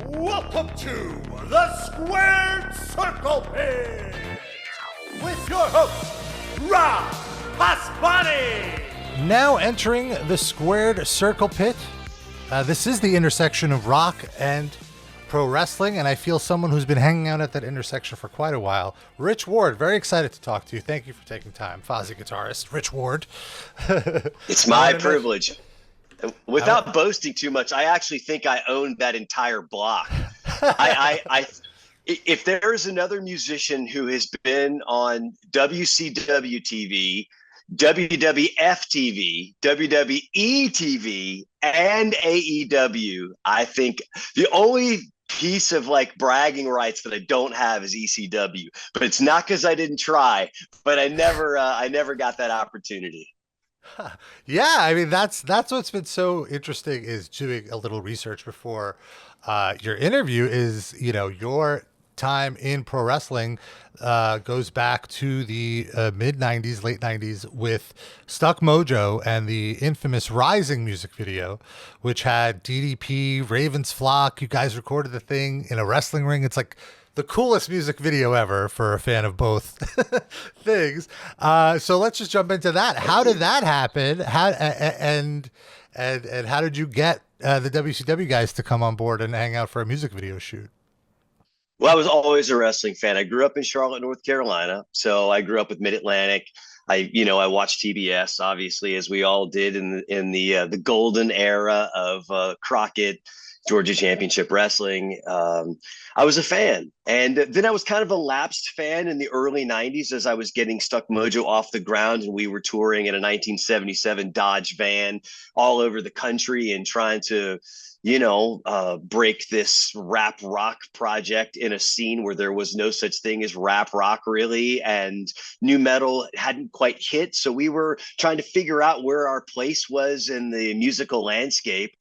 Welcome to the Squared Circle Pit with your host, Rob Pasbani. Now entering the Squared Circle Pit. This is the intersection of rock and pro wrestling, and I feel someone who's been hanging out at that intersection for quite a while. Rich Ward, very excited to talk to you. Thank you for taking time. Fozzy guitarist, Rich Ward. It's my privilege. Without boasting too much, I actually think I own that entire block. If there's another musician who has been on WCW TV, WWF TV, WWE TV, and AEW, I think the only piece of like bragging rights that I don't have is ECW. But it's not because I didn't try, but I never got that opportunity. Yeah, I mean that's what's been so interesting is doing a little research before your interview is, you know, your time in pro wrestling goes back to the mid 90s, late 90s with Stuck Mojo and the infamous Rising music video, which had DDP, Raven's Flock. You guys recorded the thing in a wrestling ring. It's like the coolest music video ever for a fan of both things. So let's just jump into that. How did that happen? And how did you get the WCW guys to come on board and hang out for a music video shoot? Well, I was always a wrestling fan. I grew up in Charlotte, North Carolina. So I grew up with Mid-Atlantic. I watched TBS, obviously, as we all did in the golden era of Crockett, Georgia Championship Wrestling. I was a fan. And then I was kind of a lapsed fan in the early 90s as I was getting Stuck Mojo off the ground. And we were touring in a 1977 Dodge van all over the country and trying to, break this rap rock project in a scene where there was no such thing as rap rock really. And new metal hadn't quite hit. So we were trying to figure out where our place was in the musical landscape.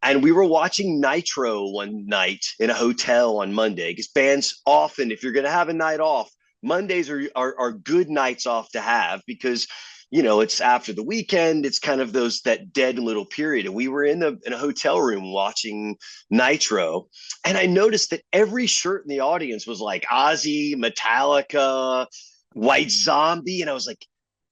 And we were watching Nitro one night in a hotel on Monday, because bands often, if you're going to have a night off, Mondays are good nights off to have, because, it's after the weekend. It's kind of that dead little period. And we were in a hotel room watching Nitro. And I noticed that every shirt in the audience was like Ozzy, Metallica, White Zombie. And I was like,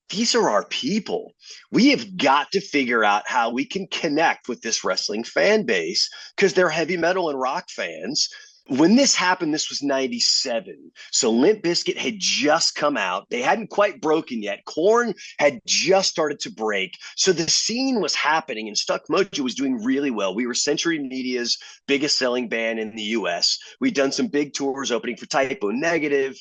these are our people. We have got to figure out how we can connect with this wrestling fan base, because they're heavy metal and rock fans. When this happened, this was 97. So Limp Bizkit had just come out. They hadn't quite broken yet. Korn had just started to break. So the scene was happening, and Stuck Mojo was doing really well. We were Century Media's biggest selling band in the US. We'd done some big tours opening for Typo Negative.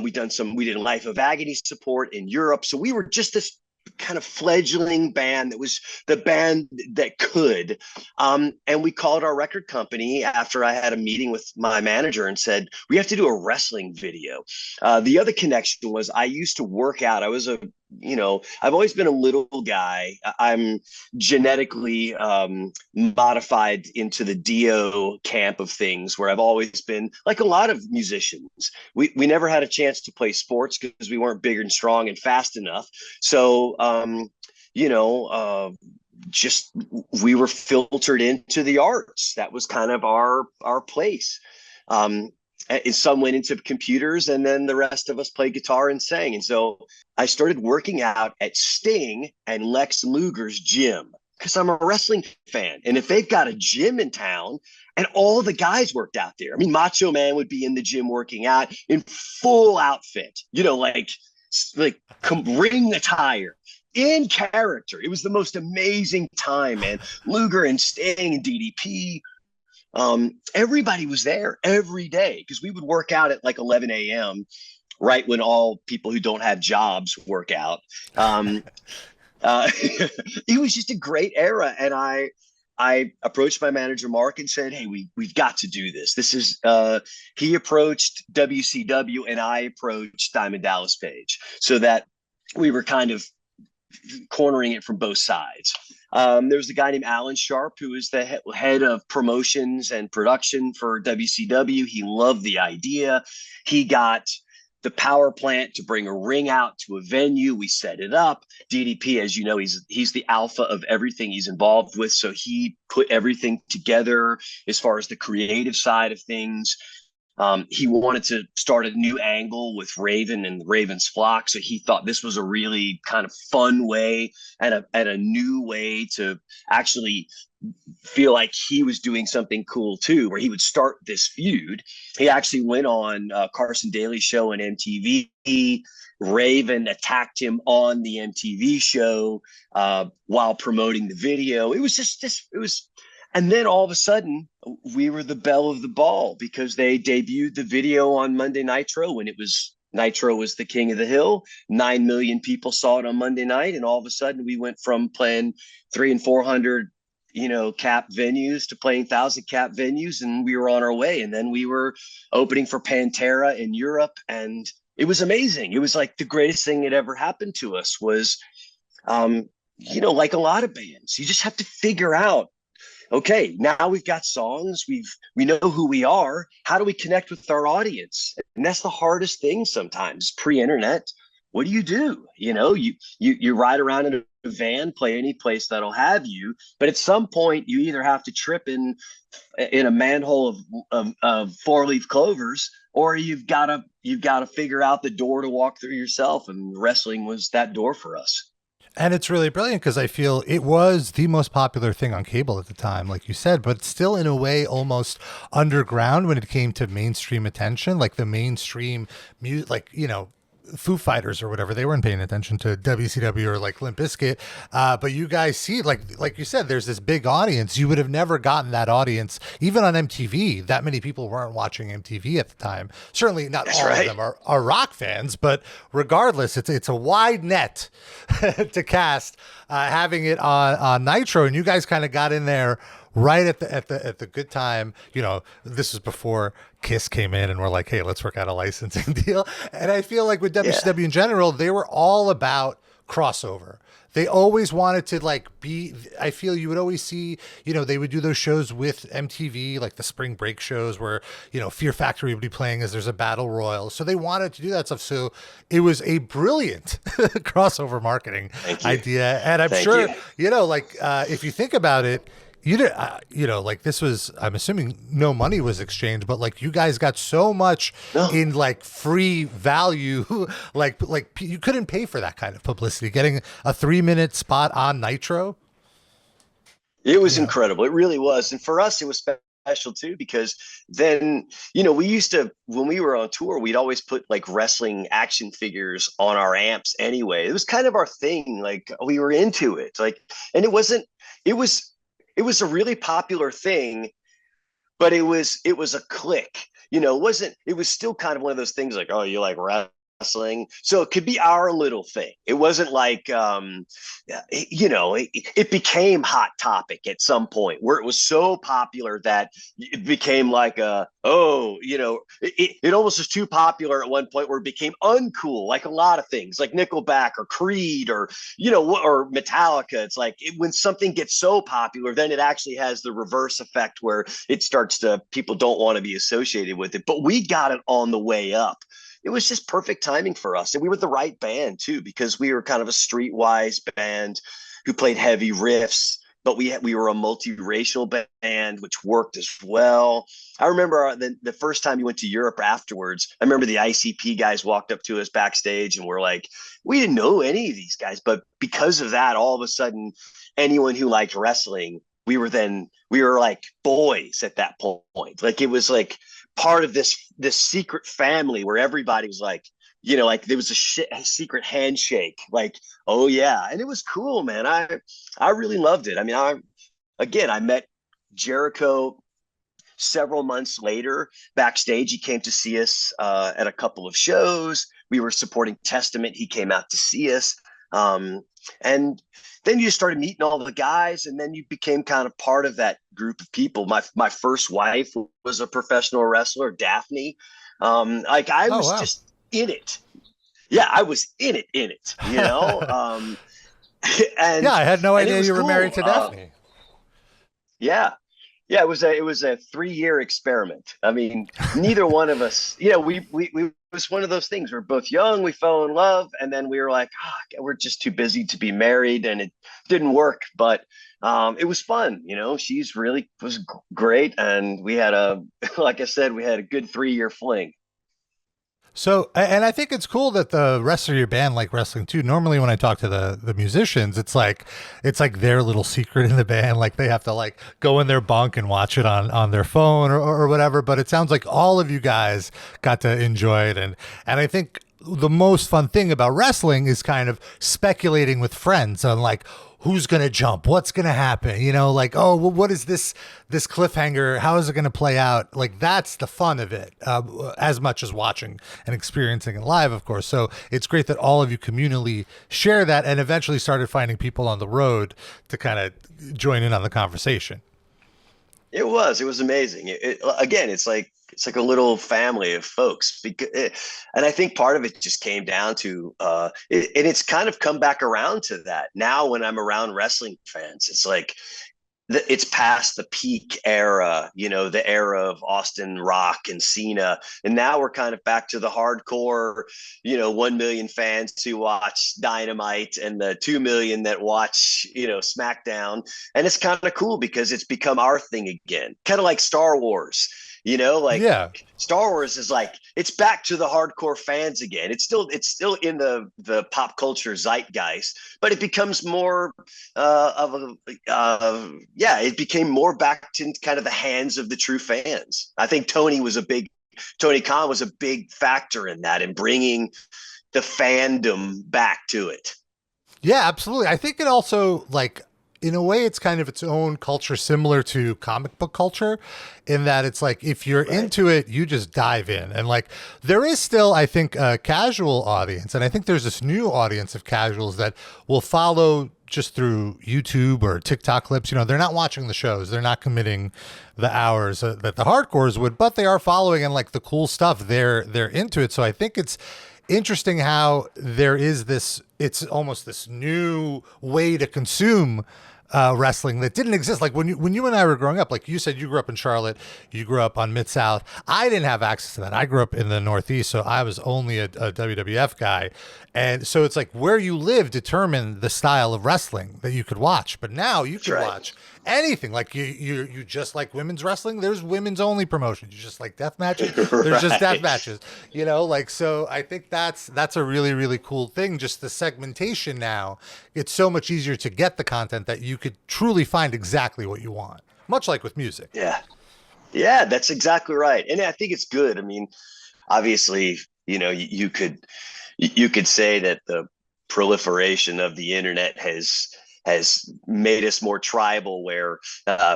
We did Life of Agony support in Europe. So we were just this kind of fledgling band that was the band that could. And we called our record company after I had a meeting with my manager and said, we have to do a wrestling video. The other connection was I used to work out. I was I've always been a little guy. I'm genetically modified into the Dio camp of things, where I've always been like a lot of musicians. We never had a chance to play sports because we weren't big and strong and fast enough. So, we were filtered into the arts. That was kind of our place. And some went into computers, and then the rest of us played guitar and sang. And so I started working out at Sting and Lex Luger's gym, because I'm a wrestling fan. And if they've got a gym in town, and all the guys worked out there. I mean, Macho Man would be in the gym working out in full outfit, ring attire, in character. It was the most amazing time, man. Luger and Sting and DDP. Everybody was there every day, because we would work out at like 11 a.m. right when all people who don't have jobs work out. It was just a great era. And I approached my manager, Mark, and said, hey, we've got to do this. This is, he approached WCW and I approached Diamond Dallas Page, so that we were kind of cornering it from both sides. There was a guy named Alan Sharp, who is the head of promotions and production for WCW. He loved the idea. He got the power plant to bring a ring out to a venue. We set it up. DDP, as you know, he's the alpha of everything he's involved with. So he put everything together as far as the creative side of things. He wanted to start a new angle with Raven and Raven's flock. So he thought this was a really kind of fun way and a new way to actually feel like he was doing something cool too, where he would start this feud. He actually went on Carson Daly's show on MTV. Raven attacked him on the MTV show while promoting the video. It was just this, it was, and then all of a sudden we were the belle of the ball because they debuted the video on Monday Nitro when Nitro was the king of the hill. 9 million people saw it on Monday night. And all of a sudden we went from playing 300 and 400 cap venues to playing 1,000 cap venues, and we were on our way. And then we were opening for Pantera in Europe, and it was amazing. It was like the greatest thing that ever happened to us was, like a lot of bands, you just have to figure out, okay, now we've got songs, we know who we are. How do we connect with our audience? And that's the hardest thing sometimes, pre-internet. What do? You ride around in a van, play any place that'll have you. But at some point, you either have to trip in a manhole of four-leaf clovers, or you've got to figure out the door to walk through yourself. And wrestling was that door for us. And it's really brilliant because I feel it was the most popular thing on cable at the time, like you said, but still in a way almost underground when it came to mainstream attention, like the mainstream music, like, Foo Fighters or whatever, they weren't paying attention to WCW or like Limp Bizkit. But you guys see, like you said, there's this big audience. You would have never gotten that audience, even on MTV. That many people weren't watching MTV at the time. Certainly not all of them are rock fans, but regardless, it's a wide net to cast, having it on Nitro. And you guys kind of got in there right at the good time. This was before Kiss came in and we're like, hey, let's work out a licensing deal. And I feel like with WCW in general, they were all about crossover. They always wanted to I feel you would always see, they would do those shows with MTV, like the spring break shows where, Fear Factory would be playing as there's a battle royal. So they wanted to do that stuff. So it was a brilliant crossover marketing idea. And I'm sure, if you think about it, this was, I'm assuming no money was exchanged, but like you guys got so much in like free value, like you couldn't pay for that kind of publicity, getting a 3-minute spot on Nitro. It was incredible. It really was. And for us, it was special too, because then, we used to, when we were on tour, we'd always put like wrestling action figures on our amps anyway. It was kind of our thing. Like we were into it. And it was a really popular thing, but it was a clique, it was still kind of one of those things like, oh, you like wrestling. So it could be our little thing. It wasn't like, it became hot topic at some point where it was so popular that it became like it almost was too popular at one point where it became uncool, like a lot of things like Nickelback or Creed or Metallica. It's like when something gets so popular, then it actually has the reverse effect where it starts to, people don't want to be associated with it. But we got it on the way up. It was just perfect timing for us. And we were the right band too, because we were kind of a streetwise band who played heavy riffs, but we were a multiracial band, which worked as well. I remember the first time we went to Europe afterwards, I remember the ICP guys walked up to us backstage and were like, we didn't know any of these guys, but because of that, all of a sudden, anyone who liked wrestling, we were like boys at that point. Like it was like part of this secret family where everybody was like, there was a secret handshake, like, oh yeah. And it was cool, man. I really loved it. I mean, I met Jericho several months later backstage. He came to see us at a couple of shows. We were supporting Testament. He came out to see us. And then you started meeting all the guys, and then you became kind of part of that group of people. My first wife was a professional wrestler, Daphne. I was just in it. Yeah, I was in it, and yeah, I had no idea you were married to Daphne. Yeah. Yeah, it was a 3-year experiment. I mean, neither one of us, we it was one of those things. We're both young, we fell in love, and then we were like, we're just too busy to be married, and it didn't work. But it was fun. She's really was great, and we had like I said, we had a good 3-year fling. So, and I think it's cool that the rest of your band like wrestling too. Normally, when I talk to the musicians, it's like their little secret in the band. Like they have to like go in their bunk and watch it on their phone or whatever. But it sounds like all of you guys got to enjoy it, and I think the most fun thing about wrestling is kind of speculating with friends on like who's going to jump, what's going to happen, like, oh, well, what is this cliffhanger, how is it going to play out? Like that's the fun of it, as much as watching and experiencing it live, of course. So it's great that all of you communally share that and eventually started finding people on the road to kind of join in on the conversation. It was amazing. Again, it's like a little family of folks, and I think part of it just came down to, and it's kind of come back around to that now. When I'm around wrestling fans, it's like it's past the peak era, the era of Austin Rock and Cena. And now we're kind of back to the hardcore, 1 million fans who watch Dynamite and the 2 million that watch, SmackDown. And it's kind of cool because it's become our thing again, kind of like Star Wars. Yeah. Star Wars is like, it's back to the hardcore fans again. It's still in the pop culture zeitgeist, but it becomes more it became more back to kind of the hands of the true fans. I think Tony Khan was a big factor in that, and bringing the fandom back to it. Yeah, absolutely. I think it also like, in a way, it's kind of its own culture, similar to comic book culture, in that it's like if you're into it, you just dive in. And like there is still, I think, a casual audience. And I think there's this new audience of casuals that will follow just through YouTube or TikTok clips. They're not watching the shows. They're not committing the hours that the hardcores would, but they are following, and like the cool stuff, they're into it. So I think it's interesting how there is this, it's almost this new way to consume wrestling that didn't exist. Like when you and I were growing up, like you said, you grew up in Charlotte, you grew up on Mid-South. I didn't have access to that. I grew up in the Northeast, so I was only a WWF guy. And so it's like where you live determined the style of wrestling that you could watch. But now you can watch anything. Like you just like women's wrestling, there's women's only promotions. You just like death matches, there's just death matches. Like, so I think that's a really, really cool thing. Just the segmentation now, it's so much easier to get the content that you could truly find exactly what you want, much like with music. Yeah, that's exactly right. And I think it's good. I mean, obviously, you could say that the proliferation of the internet has made us more tribal, where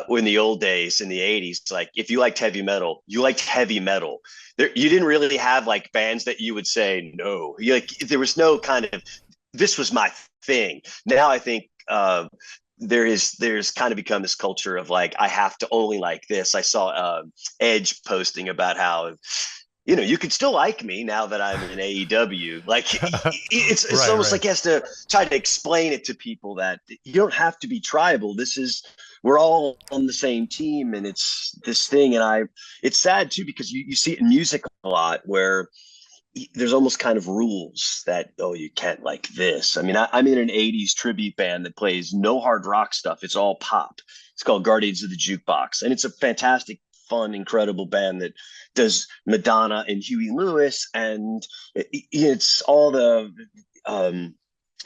in the old days, in the 80s, like if you liked heavy metal, you liked heavy metal. You didn't really have like bands that you would say no. There was no kind of, this was my thing. Now I think there's kind of become this culture of like, I have to only like this. I saw Edge posting about how you could still like me now that I'm in AEW. Like it's almost like he has to try to explain it to people that you don't have to be tribal. We're all on the same team, and it's this thing. And it's sad too, because you see it in music a lot, where there's almost kind of rules that, oh, you can't like this. I mean, I'm in an 80s tribute band that plays no hard rock stuff. It's all pop. It's called Guardians of the Jukebox. And it's a fantastic, fun, incredible band that does Madonna and Huey Lewis. And it's all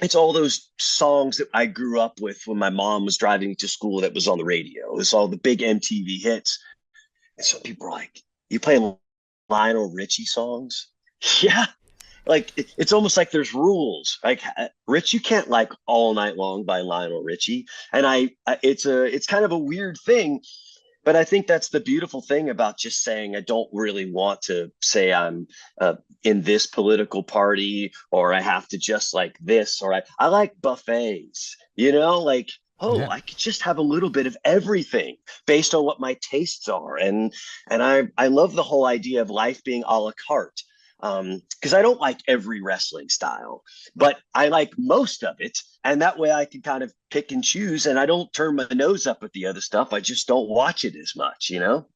it's all those songs that I grew up with when my mom was driving to school that was on the radio. It's all the big MTV hits. And so people are like, you play Lionel Richie songs? Yeah, like it's almost like there's rules. Like Rich, you can't like All Night Long by Lionel Richie, and it's kind of a weird thing, but I think that's the beautiful thing about just saying I don't really want to say I'm in this political party, or I have to just like this, or I like buffets. Like, I could just have a little bit of everything based on what my tastes are, and I love the whole idea of life being a la carte. because I don't like every wrestling style, but I like most of it. And that way I can kind of pick and choose, and I don't turn my nose up at the other stuff. I just don't watch it as much, you know?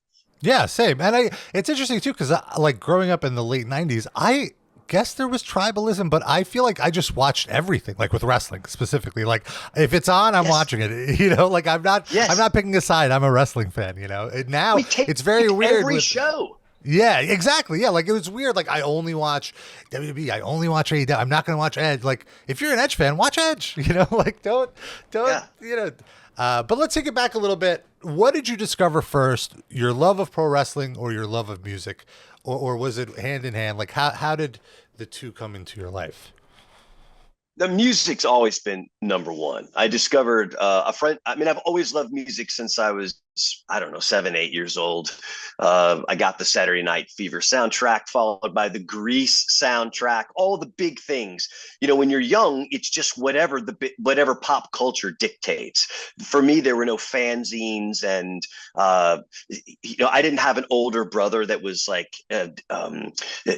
Yeah, same. And it's interesting too, because like growing up in the late '90s, I guess there was tribalism, but I feel like I just watched everything, like with wrestling specifically. Like if it's on, I'm Yes. watching it. You know, like I'm Yes. not picking a side. I'm a wrestling fan. You know, and now We take it's very weird every with show. yeah, exactly. Yeah, like it was weird. Like I only watch WB. I only watch AEW. I'm not going to watch Edge. Like if you're an Edge fan, watch Edge. You know, like don't Yeah. you know. But let's take it back a little bit. What did you discover first? Your love of pro wrestling or your love of music, or was it hand in hand? Like how did the two come into your life? The music's always been number one. I discovered a friend. I mean, I've always loved music since I was, I don't know, 7, 8 years old. I got the Saturday Night Fever soundtrack, followed by the Grease soundtrack, all the big things. You know, when you're young, it's just whatever pop culture dictates. For me, there were no fanzines, and you know, I didn't have an older brother that was like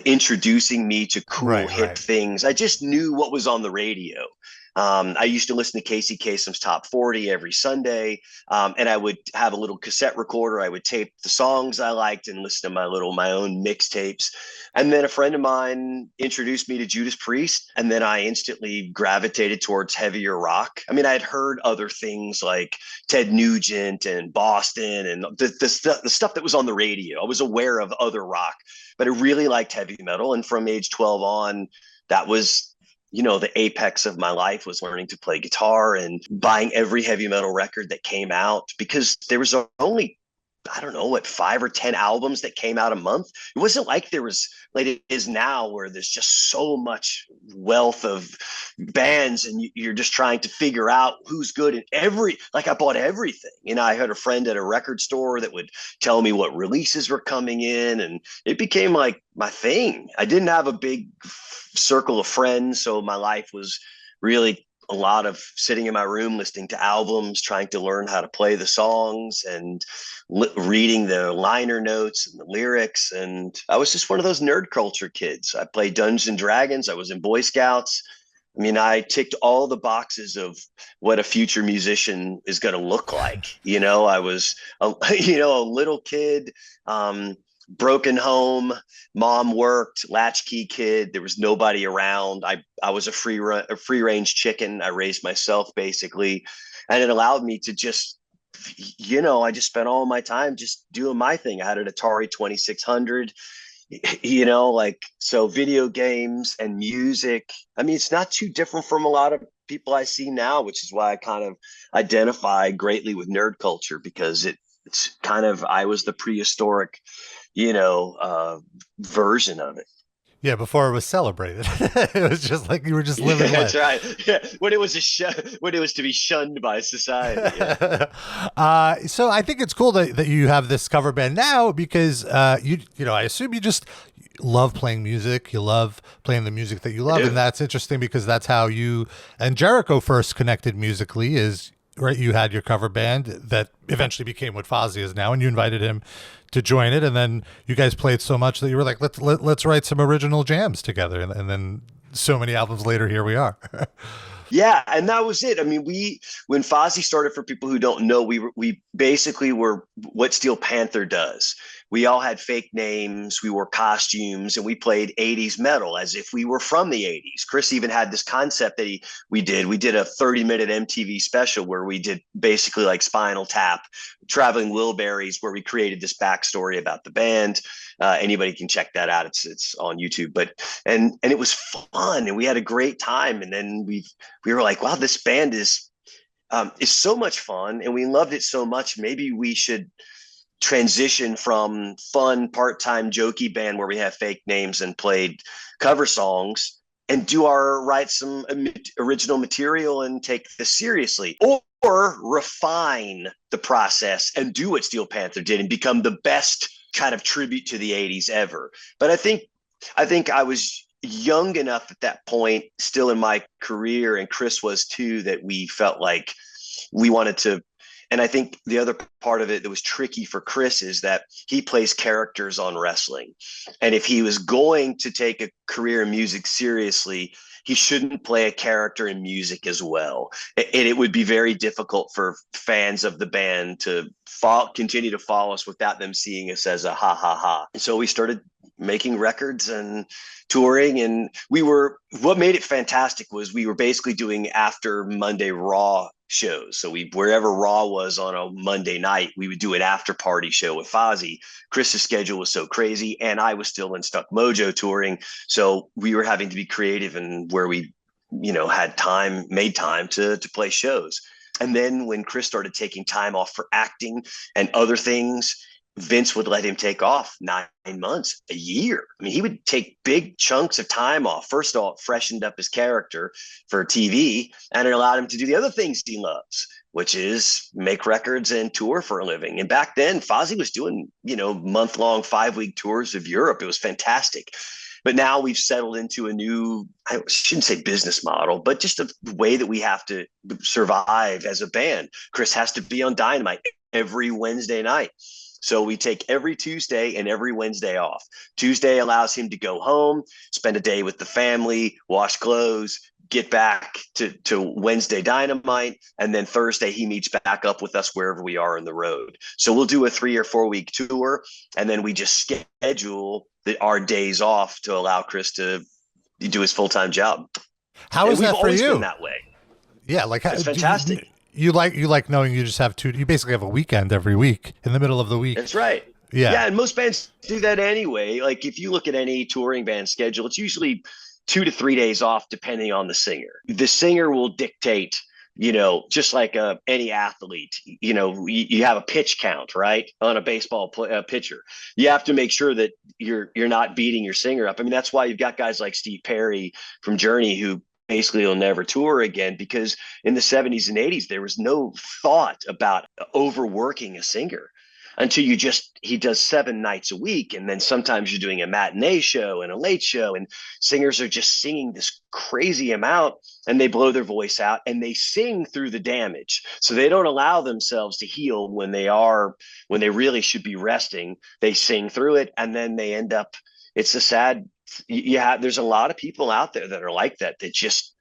introducing me to cool hip things. I just knew what was on the radio. I used to listen to Casey Kasem's Top 40 every Sunday, and I would have a little cassette recorder. I would tape the songs I liked and listen to my own mixtapes. And then a friend of mine introduced me to Judas Priest, and then I instantly gravitated towards heavier rock. I mean, I had heard other things like Ted Nugent and Boston and the stuff that was on the radio. I was aware of other rock, but I really liked heavy metal. And from age 12 on, that was, you know, the apex of my life was learning to play guitar and buying every heavy metal record that came out, because there was only, I don't know, what, 5 or 10 albums that came out a month. It wasn't like there was, like it is now, where there's just so much wealth of bands and you're just trying to figure out who's good. And I bought everything. You know, I had a friend at a record store that would tell me what releases were coming in, and it became like my thing. I didn't have a big circle of friends, so my life was really a lot of sitting in my room listening to albums, trying to learn how to play the songs, and reading the liner notes and the lyrics. And I was just one of those nerd culture kids. I played Dungeons and Dragons. I was in Boy Scouts. I mean, I ticked all the boxes of what a future musician is going to look like. You know, I was a little kid, broken home, mom worked, latchkey kid. There was nobody around. I was a free range chicken. I raised myself basically, and it allowed me to just, you know, I just spent all my time just doing my thing. I had an Atari 2600, you know, like, so video games and music. I mean, it's not too different from a lot of people I see now, which is why I kind of identify greatly with nerd culture, because it's kind of, I was the prehistoric, you know, version of it. Yeah, before it was celebrated, it was just like you were just living life. That's right. Yeah, when it was to be shunned by society. Yeah. So I think it's cool that you have this cover band now, because you know, I assume you just love playing music. You love playing the music that you love, and that's interesting because that's how you and Jericho first connected musically. Is right? You had your cover band that eventually became what Fozzy is now, and you invited him to join it, and then you guys played so much that you were like, let's write some original jams together, and then so many albums later, here we are. Yeah, and that was it. I mean, when Fozzy started, for people who don't know, we basically were what Steel Panther does. We all had fake names, we wore costumes, and we played 80s metal as if we were from the 80s. Chris even had this concept that we did a 30-minute MTV special where we did basically like Spinal Tap, Traveling Wilburys, where we created this backstory about the band. Anybody can check that out. It's on YouTube. But and it was fun, and we had a great time. And then we were like, wow, this band is so much fun, and we loved it so much. Maybe we should transition from fun part-time jokey band where we have fake names and played cover songs, and write some original material and take this seriously, or refine the process and do what Steel Panther did and become the best kind of tribute to the 80s ever. But I think I was young enough at that point, still in my career, and Chris was too, that we felt like we wanted to And I think the other part of it that was tricky for Chris is that he plays characters on wrestling. And if he was going to take a career in music seriously, he shouldn't play a character in music as well. And it would be very difficult for fans of the band to continue to follow us without them seeing us as a ha ha ha. And so we started making records and touring, and what made it fantastic was we were basically doing after Monday Raw shows. So wherever Raw was on a Monday night, we would do an after party show with Fozzy. Chris's schedule was so crazy, and I was still in Stuck Mojo touring, so we were having to be creative in where we made time to play shows. And then when Chris started taking time off for acting and other things, Vince would let him take off 9 months, a year. I mean, he would take big chunks of time off. First of all, it freshened up his character for TV, and it allowed him to do the other things he loves, which is make records and tour for a living. And back then, Fozzy was doing, month-long, 5-week tours of Europe. It was fantastic. But now we've settled into a new, I shouldn't say business model, but just a way that we have to survive as a band. Chris has to be on Dynamite every Wednesday night. So we take every Tuesday and every Wednesday off. Tuesday allows him to go home, spend a day with the family, wash clothes, get back to Wednesday Dynamite. And then Thursday, he meets back up with us wherever we are on the road. So we'll do a 3 or 4 week tour. And then we just schedule our days off to allow Chris to do his full-time job. How is that for you? We've always been that way. Yeah. Like, it's fantastic. You like knowing you just have you basically have a weekend every week in the middle of the week. That's right. Yeah. And most bands do that anyway. Like if you look at any touring band schedule, it's usually 2 to 3 days off, depending on the singer. The singer will dictate, just like any athlete, you have a pitch count, right? On a baseball pitcher. You have to make sure that you're not beating your singer up. I mean, that's why you've got guys like Steve Perry from Journey, who basically will never tour again, because in the 70s and 80s, there was no thought about overworking a singer until he does 7 nights a week. And then sometimes you're doing a matinee show and a late show, and singers are just singing this crazy amount, and they blow their voice out and they sing through the damage. So they don't allow themselves to heal when they really should be resting. They sing through it, and then they end up, it's a sad, there's a lot of people out there that are like that just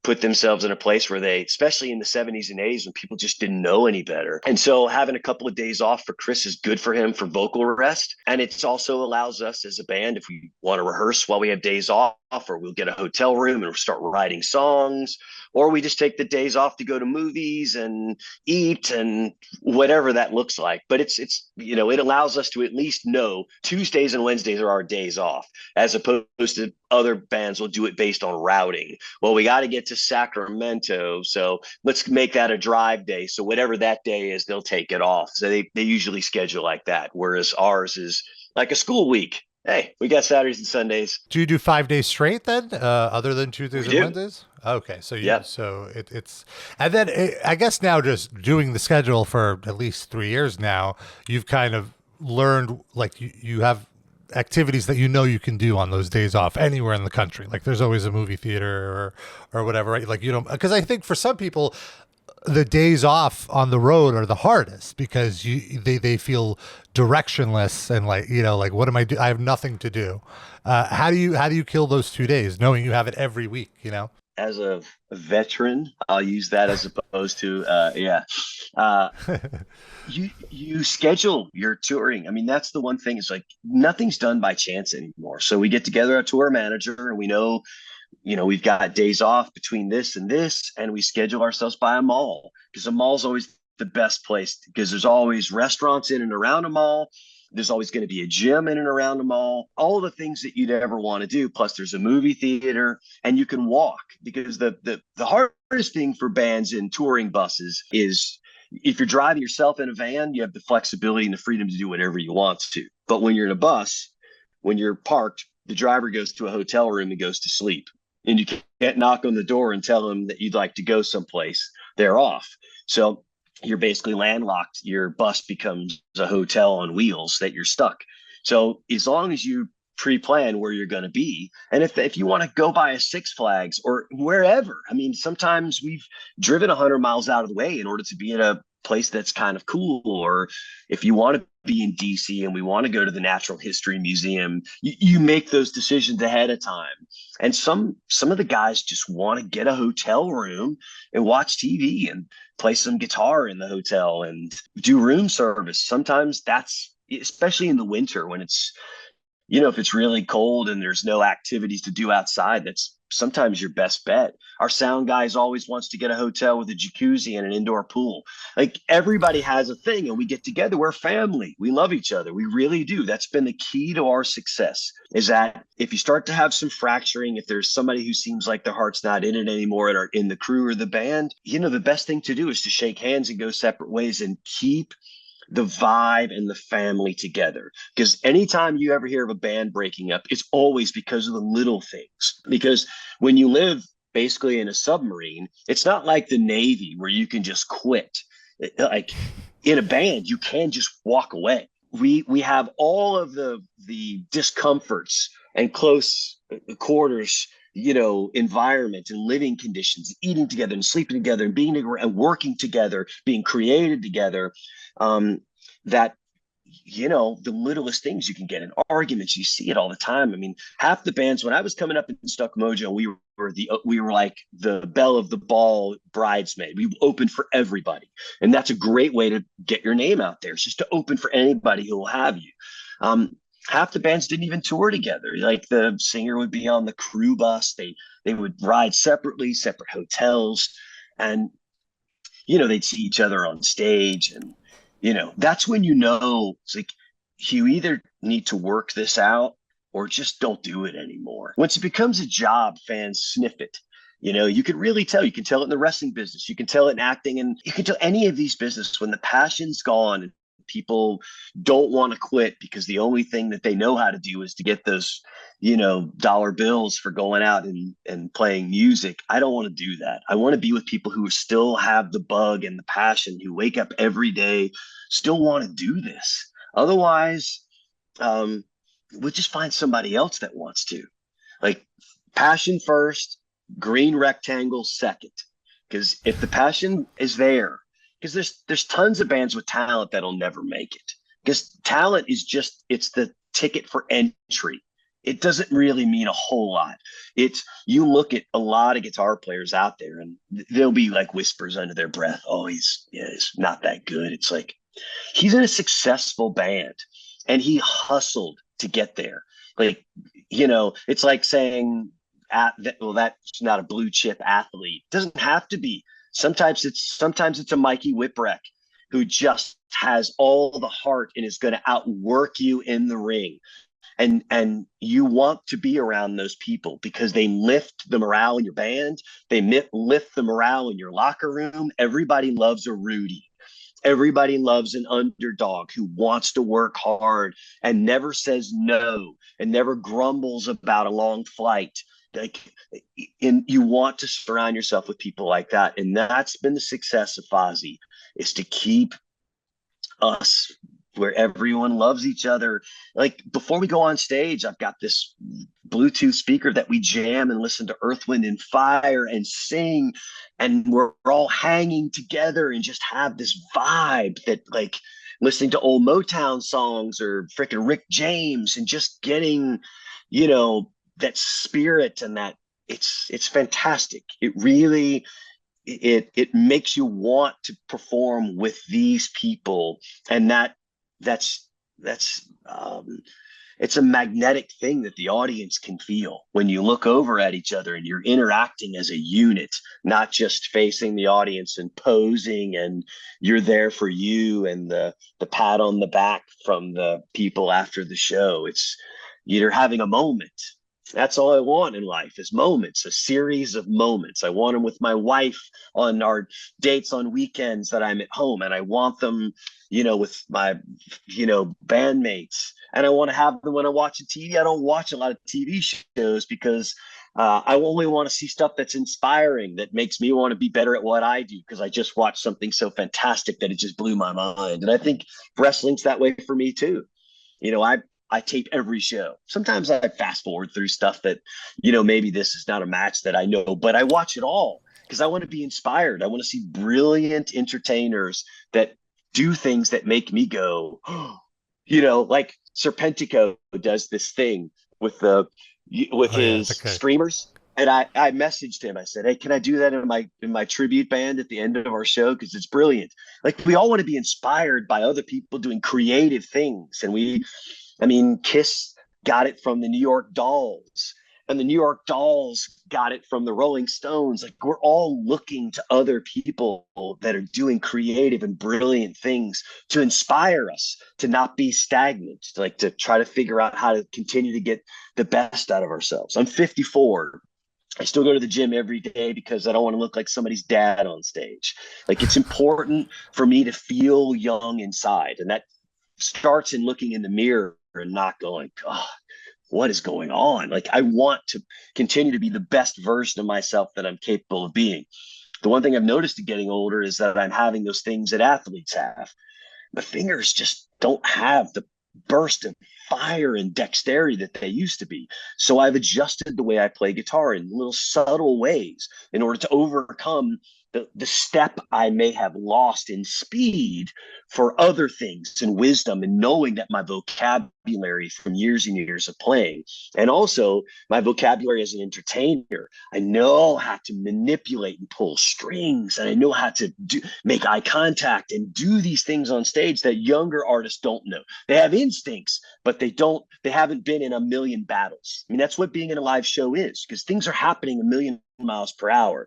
put themselves in a place where they, especially in the 70s and 80s, when people just didn't know any better. And so having a couple of days off for Chris is good for him for vocal rest. And it also allows us as a band, if we want to rehearse while we have days off, or we'll get a hotel room and start writing songs, or we just take the days off to go to movies and eat and whatever that looks like. But it's it allows us to at least know Tuesdays and Wednesdays are our days off, as opposed to other bands will do it based on routing. Well, we got to get to Sacramento, so let's make that a drive day. So whatever that day is, they'll take it off. So they usually schedule like that, whereas ours is like a school week. Hey, we got Saturdays and Sundays. Do you do 5 days straight then, other than Tuesdays and Wednesdays? Okay, so it's, and then I guess now just doing the schedule for at least 3 years now, you've kind of learned, like you have activities that you can do on those days off anywhere in the country. Like there's always a movie theater or whatever, right? Like because I think for some people, the days off on the road are the hardest because they feel directionless and like what am I do? I have nothing to do. How do you kill those 2 days knowing you have it every week? As a veteran, I'll use that as opposed to you schedule your touring. I mean, that's the one thing, is like nothing's done by chance anymore. So we get together a tour manager, and we know we've got days off between this and this, and we schedule ourselves by a mall, because a mall's always the best place, because there's always restaurants in and around a mall. There's always going to be a gym in and around the mall, all the things that you'd ever want to do. Plus there's a movie theater, and you can walk, because the hardest thing for bands in touring buses is if you're driving yourself in a van, you have the flexibility and the freedom to do whatever you want to. But when you're in a bus, when you're parked, the driver goes to a hotel room and goes to sleep. And you can't knock on the door and tell them that you'd like to go someplace. They're off. So you're basically landlocked. Your bus becomes a hotel on wheels that you're stuck. So as long as you pre-plan where you're going to be, and if you want to go by a Six Flags or wherever, I mean, sometimes we've driven 100 miles out of the way in order to be in a place that's kind of cool, or if you want to be in DC and we want to go to the Natural History Museum, you make those decisions ahead of time. And some of the guys just want to get a hotel room and watch TV and play some guitar in the hotel and do room service. Sometimes that's, especially in the winter when it's, if it's really cold and there's no activities to do outside, that's sometimes your best bet. Our sound guys always wants to get a hotel with a jacuzzi and an indoor pool. Like, everybody has a thing, and we get together. We're family. We love each other. We really do. That's been the key to our success, is that if you start to have some fracturing, if there's somebody who seems like their heart's not in it anymore and are in the crew or the band, the best thing to do is to shake hands and go separate ways and keep the vibe and the family together. Because anytime you ever hear of a band breaking up, it's always because of the little things. Because when you live basically in a submarine, it's not like the Navy where you can just quit. Like, in a band, you can just walk away. We have all of the discomforts and close quarters, environment and living conditions, eating together and sleeping together and being together and working together, being created together. That, the littlest things you can get in arguments, you see it all the time. I mean, half the bands, when I was coming up in Stuck Mojo, we were like the belle of the ball bridesmaid. We opened for everybody. And that's a great way to get your name out there. It's just to open for anybody who will have you. Half the bands didn't even tour together. Like, the singer would be on the crew bus. They would ride separately, separate hotels, and, they'd see each other on stage. And, that's when it's like, you either need to work this out or just don't do it anymore. Once it becomes a job, fans sniff it. You can really tell. You can tell it in the wrestling business. You can tell it in acting, and you can tell any of these businesses when the passion's gone and people don't want to quit because the only thing that they know how to do is to get those, dollar bills for going out and playing music. I don't want to do that. I want to be with people who still have the bug and the passion, who wake up every day, still want to do this. Otherwise, we'll just find somebody else that wants to. Like, passion first, green rectangle second. Because if the passion is there, because there's tons of bands with talent that'll never make it. Because talent is just, it's the ticket for entry. It doesn't really mean a whole lot. You look at a lot of guitar players out there and there'll be like whispers under their breath. Oh, he's not that good. It's like, he's in a successful band and he hustled to get there. Like, it's like saying, that's not a blue chip athlete. It doesn't have to be. Sometimes it's a Mikey Whipwreck who just has all the heart and is going to outwork you in the ring. And you want to be around those people because they lift the morale in your band. They lift the morale in your locker room. Everybody loves a Rudy. Everybody loves an underdog who wants to work hard and never says no and never grumbles about a long flight. You want to surround yourself with people like that. And that's been the success of Fozzy, is to keep us where everyone loves each other. Like, before we go on stage, I've got this Bluetooth speaker that we jam and listen to Earth, Wind, and Fire and sing. And we're all hanging together and just have this vibe that, like, listening to old Motown songs or freaking Rick James and just getting, that spirit, and that it's fantastic. It really, it makes you want to perform with these people. And that's it's a magnetic thing that the audience can feel when you look over at each other and you're interacting as a unit, not just facing the audience and posing, and you're there for you and the pat on the back from the people after the show. You're having a moment. That's all I want in life, is moments, a series of moments. I want them with my wife on our dates on weekends that I'm at home, and I want them, with my, bandmates, and I want to have them when I'm watching TV. I don't watch a lot of TV shows because I only want to see stuff that's inspiring, that makes me want to be better at what I do, because I just watched something so fantastic that it just blew my mind. And I think wrestling's that way for me too. I tape every show. Sometimes I fast forward through stuff that, maybe this is not a match that I know, but I watch it all. because I want to be inspired. I want to see brilliant entertainers that do things that make me go, like Serpentico does this thing with Oh yeah, his okay. streamers. And I messaged him. I said, "Hey, can I do that in my tribute band at the end of our show? Because it's brilliant. Like we all want to be inspired by other people doing creative things, and Kiss got it from the New York Dolls, and the New York Dolls got it from the Rolling Stones. Like we're all looking to other people that are doing creative and brilliant things to inspire us to not be stagnant, like to try to figure out how to continue to get the best out of ourselves. I'm 54. I still go to the gym every day because I don't want to look like somebody's dad on stage. Like it's important for me to feel young inside. And that starts in looking in the mirror and not going, God, what is going on? Like I want to continue to be the best version of myself that I'm capable of being. The one thing I've noticed in getting older is that I'm having those things that athletes have. The fingers just don't have the burst of fire and dexterity that they used to be. So I've adjusted the way I play guitar in little subtle ways in order to overcome the step I may have lost in speed for other things and wisdom, and knowing that my vocabulary from years and years of playing, and also my vocabulary as an entertainer, I know how to manipulate and pull strings, and I know how to make eye contact and do these things on stage that younger artists don't know. They have instincts, but they haven't been in a million battles. I mean, that's what being in a live show is, because things are happening a million miles per hour.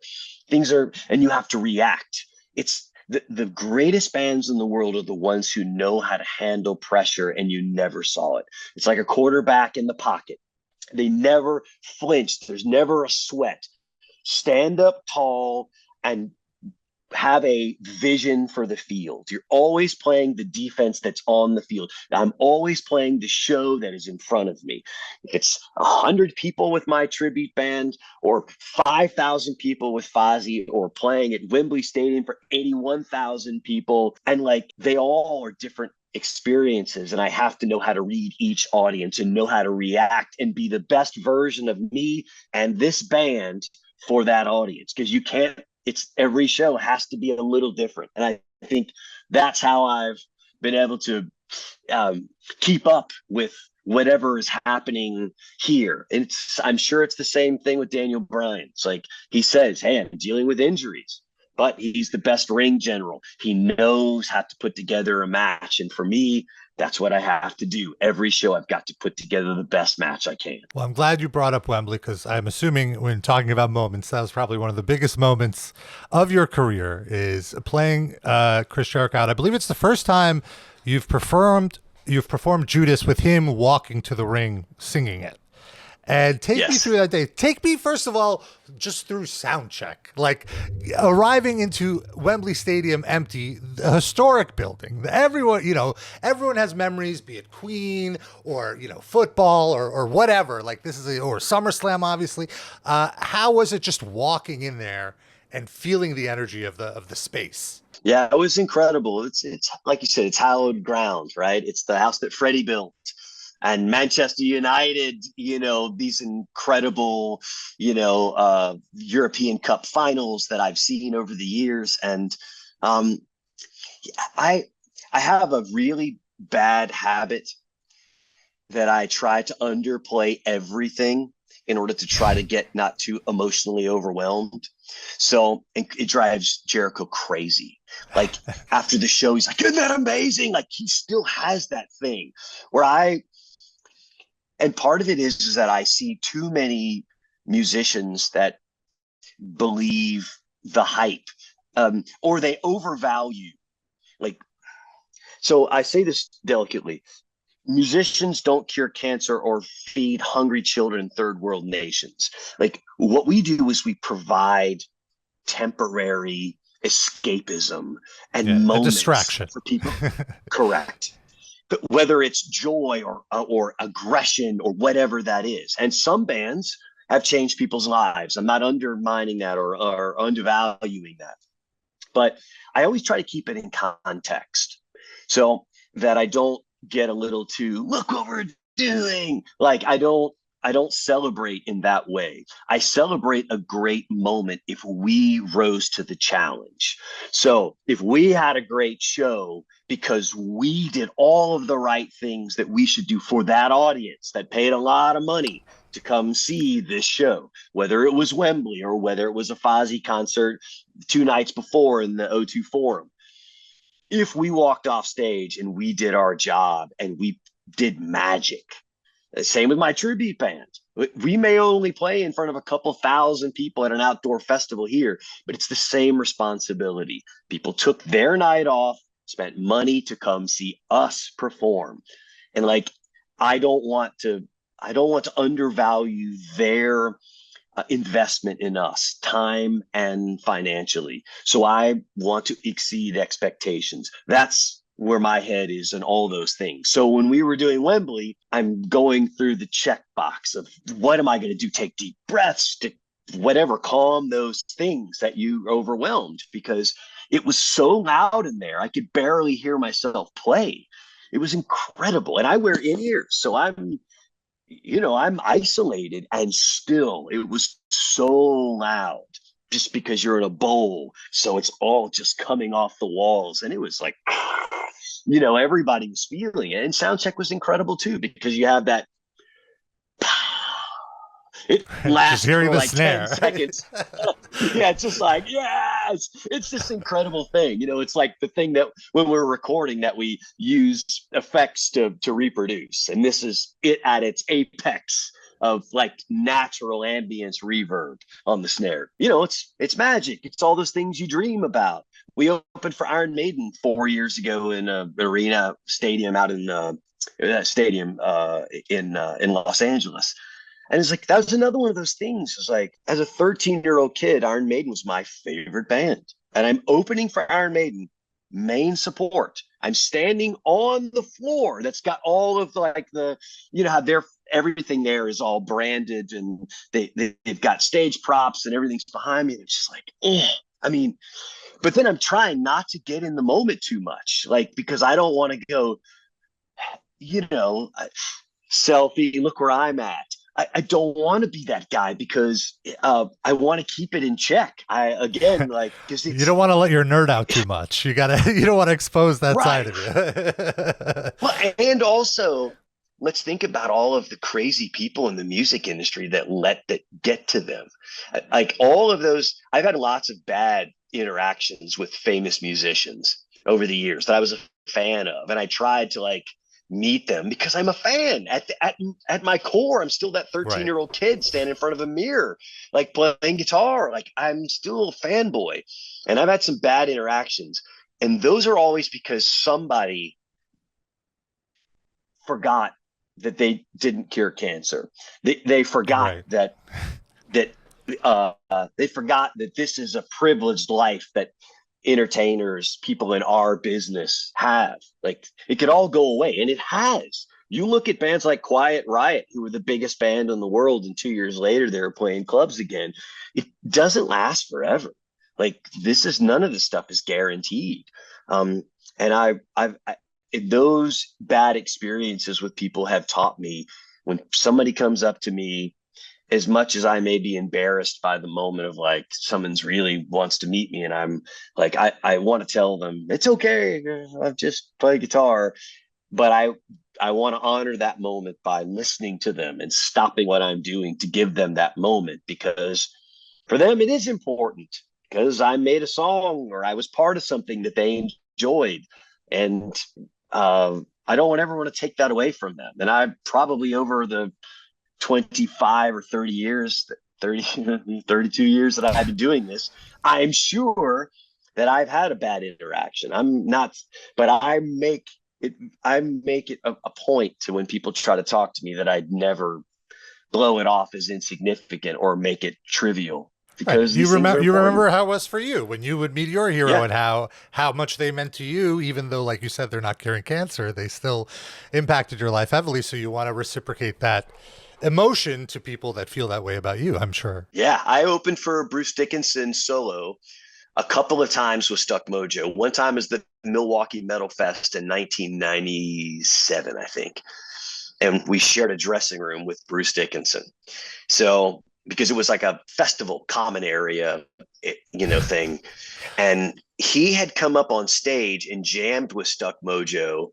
And you have to react. It's the greatest bands in the world are the ones who know how to handle pressure, and you never saw it. It's like a quarterback in the pocket. They never flinched. There's never a sweat. Stand up tall and have a vision for the field. You're always playing the defense that's on the field. I'm always playing the show that is in front of me. If it's 100 people with my tribute band, or 5,000 people with Fozzy, or playing at Wembley Stadium for 81,000 people, and like they all are different experiences, and I have to know how to read each audience and know how to react and be the best version of me and this band for that audience, because you can't, it's every show has to be a little different. And I think that's how I've been able to keep up with whatever is happening here. And I'm sure it's the same thing with Daniel Bryan. It's like he says, hey, I'm dealing with injuries, but he's the best ring general. He knows how to put together a match. And for me, that's what I have to do. Every show I've got to put together the best match I can. Well, I'm glad you brought up Wembley, because I'm assuming when talking about moments, that was probably one of the biggest moments of your career, is playing Chris Jericho out. I believe it's the first time you've performed Judas with him walking to the ring singing it. And take me through that day. Take me, first of all, just through sound check. Like arriving into Wembley Stadium empty, the historic building. Everyone has memories, be it Queen or, football or whatever. Like or SummerSlam, obviously. How was it just walking in there and feeling the energy of the space? Yeah, it was incredible. It's like you said, it's hallowed ground, right? It's the house that Freddie built. And Manchester United, these incredible, European Cup finals that I've seen over the years. And I have a really bad habit that I try to underplay everything in order to try to get not too emotionally overwhelmed. So it drives Jericho crazy. Like after the show, he's like, isn't that amazing? Like he still has that thing where and part of it is that I see too many musicians that believe the hype, or they overvalue. So I say this delicately. Musicians don't cure cancer or feed hungry children in third world nations. Like what we do is we provide temporary escapism and moments, a distraction for people. Correct. Whether it's joy or aggression or whatever that is. And some bands have changed people's lives. I'm not undermining that or undervaluing that. But I always try to keep it in context so that I don't get a little too, look what we're doing. Like I don't don't celebrate in that way. I celebrate a great moment if we rose to the challenge. So if we had a great show because we did all of the right things that we should do for that audience that paid a lot of money to come see this show, whether it was Wembley or whether it was a Fozzy concert 2 nights before in the O2 Forum. If we walked off stage and we did our job and we did magic, same with my tribute band. We may only play in front of a couple thousand people at an outdoor festival here, but it's the same responsibility. People took their night off, spent money to come see us perform. And like, I don't want to undervalue their investment in us, time and financially. So I want to exceed expectations. That's where my head is and all those things. So when we were doing Wembley, I'm going through the checkbox of what am I going to do? Take deep breaths to whatever, calm those things that you overwhelmed, because it was so loud in there. I could barely hear myself play. It was incredible. And I wear in-ears. So I'm isolated, and still it was so loud just because you're in a bowl. So it's all just coming off the walls. And it was like, everybody was feeling it. And sound check was incredible too, because you have that. It lasts for like snare. 10 seconds. Yeah, it's just like, yes, it's this incredible thing. It's like the thing that when we're recording that we use effects to reproduce. And this is it at its apex of like natural ambience reverb on the snare. It's magic. It's all those things you dream about. We opened for Iron Maiden 4 years ago in an arena stadium out in in Los Angeles. And it's like, that was another one of those things. It's like, as a 13-year-old kid, Iron Maiden was my favorite band. And I'm opening for Iron Maiden, main support. I'm standing on the floor that's got all of how everything there is all branded, and they've got stage props and everything's behind me. And it's just like, but then I'm trying not to get in the moment too much, like, because I don't want to go, selfie, look where I'm at. I don't want to be that guy, because I want to keep it in check. Because you don't want to let your nerd out too much. You don't want to expose that side of you. Well, and also let's think about all of the crazy people in the music industry that get to them. Like all of those, I've had lots of bad interactions with famous musicians over the years that I was a fan of, and I tried to meet them because I'm a fan. At my core, I'm still that 13-year-old kid standing in front of a mirror, playing guitar. I'm still a fanboy. And I've had some bad interactions. And those are always because somebody forgot that they didn't cure cancer. They forgot that they forgot that this is a privileged life that entertainers, people in our business have. It could all go away, and it has. You look at bands like Quiet Riot, who were the biggest band in the world, and 2 years later they were playing clubs again. It doesn't last forever. None of this stuff is guaranteed. And I've those bad experiences with people have taught me, when somebody comes up to me, as much as I may be embarrassed by the moment of someone's really wants to meet me, and I'm I want to tell them it's okay, I've just played guitar, but I want to honor that moment by listening to them and stopping what I'm doing to give them that moment, because for them it is important, because I made a song or I was part of something that they enjoyed, and I don't ever want to take that away from them. And I probably, over the 25 or 30 years, 32 years that I've been doing this, I'm sure that I've had a bad interaction. I'm not, but I make it a point to, when people try to talk to me, that I'd never blow it off as insignificant or make it trivial. Because you remember how it was for you when you would meet your hero, and how much they meant to you, even though, like you said, they're not curing cancer, they still impacted your life heavily. So you want to reciprocate that emotion to people that feel that way about you, I'm sure. Yeah, I opened for Bruce Dickinson solo a couple of times with Stuck Mojo. One time was the Milwaukee Metal Fest in 1997, I think. and we shared a dressing room with Bruce Dickinson. So because it was like a festival common area, thing. And he had come up on stage and jammed with Stuck Mojo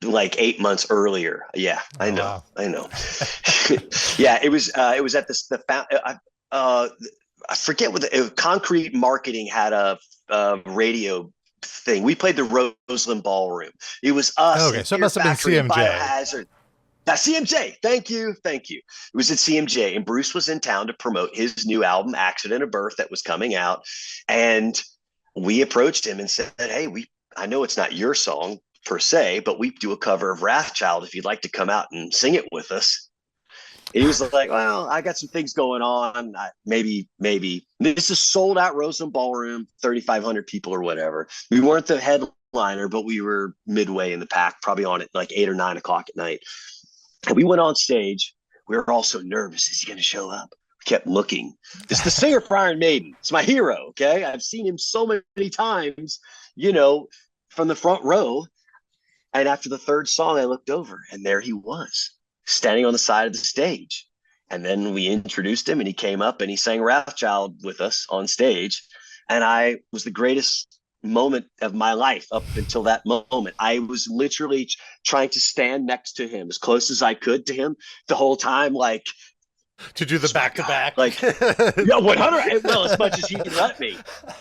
like 8 months earlier. Yeah, I know. Wow. I know. Yeah, it was at I forget what Concrete Marketing had a radio thing. We played the Roseland Ballroom. It was us. Okay, so it must have been CMJ. Biohazard. CMJ. Thank you. It was at CMJ, and Bruce was in town to promote his new album, Accident of Birth, that was coming out. And we approached him and said, hey, I know it's not your song per se, but we do a cover of Wrathchild if you'd like to come out and sing it with us. He was like, well, I got some things going on. Maybe. This is sold out Roseland Ballroom, 3,500 people or whatever. We weren't the headliner, but we were midway in the pack, probably on at like 8 or 9 o'clock at night. And we went on stage. We were all so nervous. Is he going to show up? We kept looking. This is the singer for Iron Maiden. It's my hero, okay? I've seen him so many times, from the front row. And after the third song, I looked over, and there he was, standing on the side of the stage. And then we introduced him, and he came up and he sang Wrathchild with us on stage. And I was the greatest moment of my life up until that moment. I was literally trying to stand next to him as close as I could to him the whole time, like to do the back-to-back, like 100. Well, as much as he could let me.